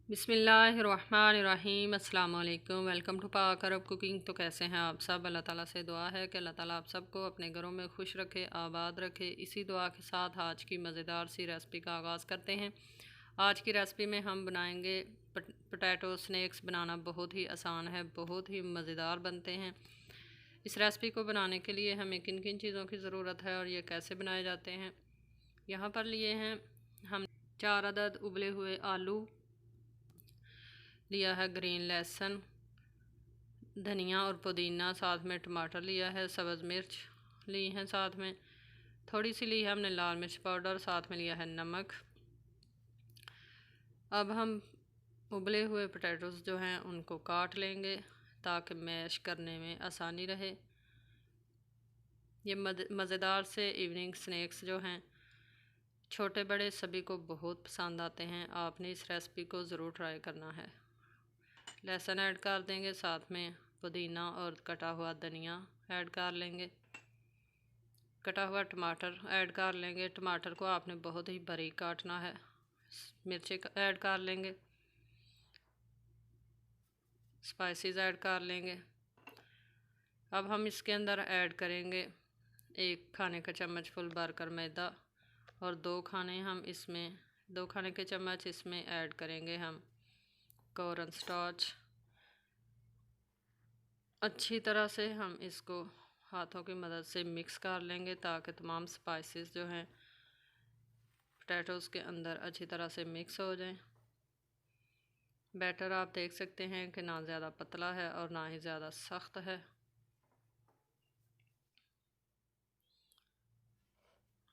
बिस्मिल्लाहिर्रहमानिर्रहीम अस्सलाम वालेकुम। वेलकम टू पाक अरब कुकिंग। तो कैसे हैं आप सब? अल्लाह ताला से दुआ है कि अल्लाह ताला आप सबको अपने घरों में खुश रखे, आबाद रखे। इसी दुआ के साथ आज की मज़ेदार सी रेसिपी का आगाज़ करते हैं। आज की रेसिपी में हम बनाएंगे पोटैटो स्नैक्स। बनाना बहुत ही आसान है, बहुत ही मज़ेदार बनते हैं। इस रेसिपी को बनाने के लिए हमें किन किन चीज़ों की ज़रूरत है और ये कैसे बनाए जाते हैं, यहाँ पर लिए हैं हम 4 अदद उबले हुए आलू, लिया है ग्रीन लहसुन, धनिया और पुदीना, साथ में टमाटर लिया है, सब्ज़ मिर्च ली हैं, साथ में थोड़ी सी ली है हमने लाल मिर्च पाउडर, साथ में लिया है नमक। अब हम उबले हुए पोटैटोज़ जो हैं उनको काट लेंगे ताकि मैश करने में आसानी रहे। ये मज़ेदार से इवनिंग स्नैक्स जो हैं छोटे बड़े सभी को बहुत पसंद आते हैं। आपने इस रेसिपी को ज़रूर ट्राई करना है। लहसुन ऐड कर देंगे, साथ में पुदीना और कटा हुआ धनिया ऐड कर लेंगे। कटा हुआ टमाटर ऐड कर लेंगे। टमाटर को आपने बहुत ही बारीक काटना है। मिर्ची ऐड कर लेंगे। स्पाइसेस ऐड कर लेंगे। अब हम इसके अंदर ऐड करेंगे 1 खाने का चम्मच फुल भरकर मैदा और 2 खाने के चम्मच इसमें ऐड करेंगे हम कॉर्न स्टार्च। अच्छी तरह से हम इसको हाथों की मदद से मिक्स कर लेंगे ताकि तमाम स्पाइसेस जो हैं पोटैटोज़ के अंदर अच्छी तरह से मिक्स हो जाएं। बैटर आप देख सकते हैं कि ना ज़्यादा पतला है और ना ही ज़्यादा सख्त है।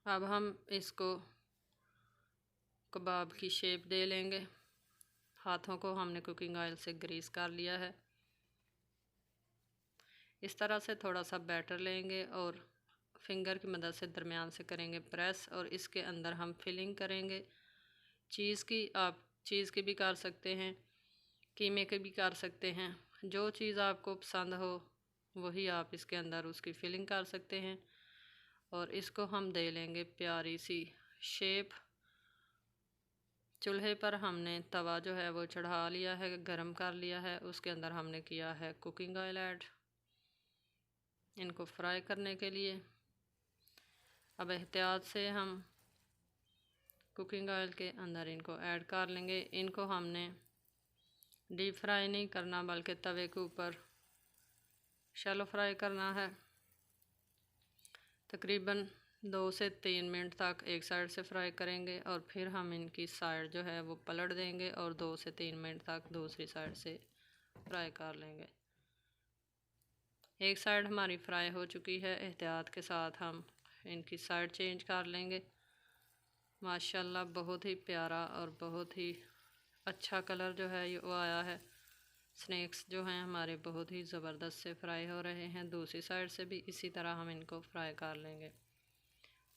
अब हम इसको कबाब की शेप दे लेंगे। हाथों को हमने कुकिंग ऑयल से ग्रीस कर लिया है। इस तरह से थोड़ा सा बैटर लेंगे और फिंगर की मदद से दरमियान से करेंगे प्रेस और इसके अंदर हम फिलिंग करेंगे चीज़ की। आप चीज़ की भी कर सकते हैं, कीमे की भी कर सकते हैं। जो चीज़ आपको पसंद हो वही आप इसके अंदर उसकी फिलिंग कर सकते हैं। और इसको हम दे लेंगे प्यारी सी शेप। चूल्हे पर हमने तवा जो है वो चढ़ा लिया है, गरम कर लिया है। उसके अंदर हमने किया है कुकिंग ऑयल ऐड इनको फ्राई करने के लिए। अब एहतियात से हम कुकिंग ऑयल के अंदर इनको ऐड कर लेंगे। इनको हमने डीप फ्राई नहीं करना बल्कि तवे के ऊपर शैलो फ्राई करना है। तकरीबन 2 से 3 मिनट तक एक साइड से फ्राई करेंगे और फिर हम इनकी साइड जो है वो पलट देंगे और 2 से 3 मिनट तक दूसरी साइड से फ्राई कर लेंगे। एक साइड हमारी फ्राई हो चुकी है। एहतियात के साथ हम इनकी साइड चेंज कर लेंगे। माशाल्लाह बहुत ही प्यारा और बहुत ही अच्छा कलर जो है वो आया है। स्नैक्स जो हैं हमारे बहुत ही ज़बरदस्त से फ्राई हो रहे हैं। दूसरी साइड से भी इसी तरह हम इनको फ्राई कर लेंगे।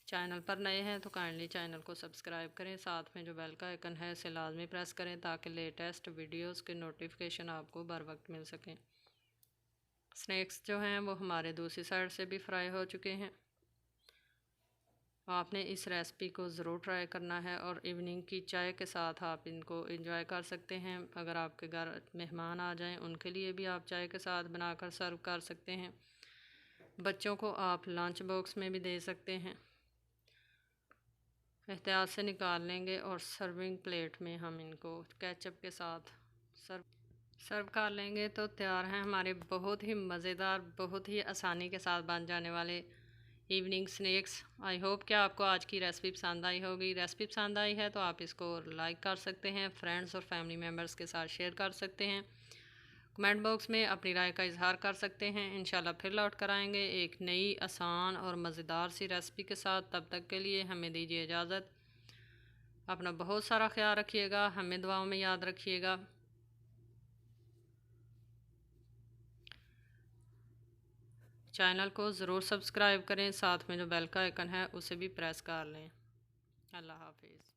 चैनल पर नए हैं तो काइंडली चैनल को सब्सक्राइब करें, साथ में जो बेल का आइकन है इसे लाजमी प्रेस करें ताकि लेटेस्ट वीडियोस के नोटिफिकेशन आपको बर वक्त मिल सकें। स्नैक्स जो हैं वो हमारे दूसरी साइड से भी फ्राई हो चुके हैं। आपने इस रेसिपी को ज़रूर ट्राई करना है और इवनिंग की चाय के साथ आप इनको एंजॉय कर सकते हैं। अगर आपके घर मेहमान आ जाएं उनके लिए भी आप चाय के साथ बनाकर सर्व कर सकते हैं। बच्चों को आप लंच बॉक्स में भी दे सकते हैं। एहतियात से निकाल लेंगे और सर्विंग प्लेट में हम इनको केचप के साथ सर्व कर लेंगे। तो तैयार हैं हमारे बहुत ही मज़ेदार, बहुत ही आसानी के साथ बन जाने वाले इवनिंग स्नैक्स। आई होप कि आपको आज की रेसिपी पसंद आई होगी। रेसिपी पसंद आई है तो आप इसको लाइक कर सकते हैं, फ्रेंड्स और फैमिली मेम्बर्स के साथ शेयर कर सकते हैं। कमेंट बॉक्स में अपनी राय का इजहार कर सकते हैं। इंशाल्लाह फिर लौट कर आएंगे एक नई आसान और मज़ेदार सी रेसिपी के साथ। तब तक के लिए हमें दीजिए इजाज़त। अपना बहुत सारा ख्याल रखिएगा, हमें दुआओं में याद रखिएगा। चैनल को ज़रूर सब्सक्राइब करें, साथ में जो बेल का आइकन है उसे भी प्रेस कर लें। अल्लाह हाफिज़।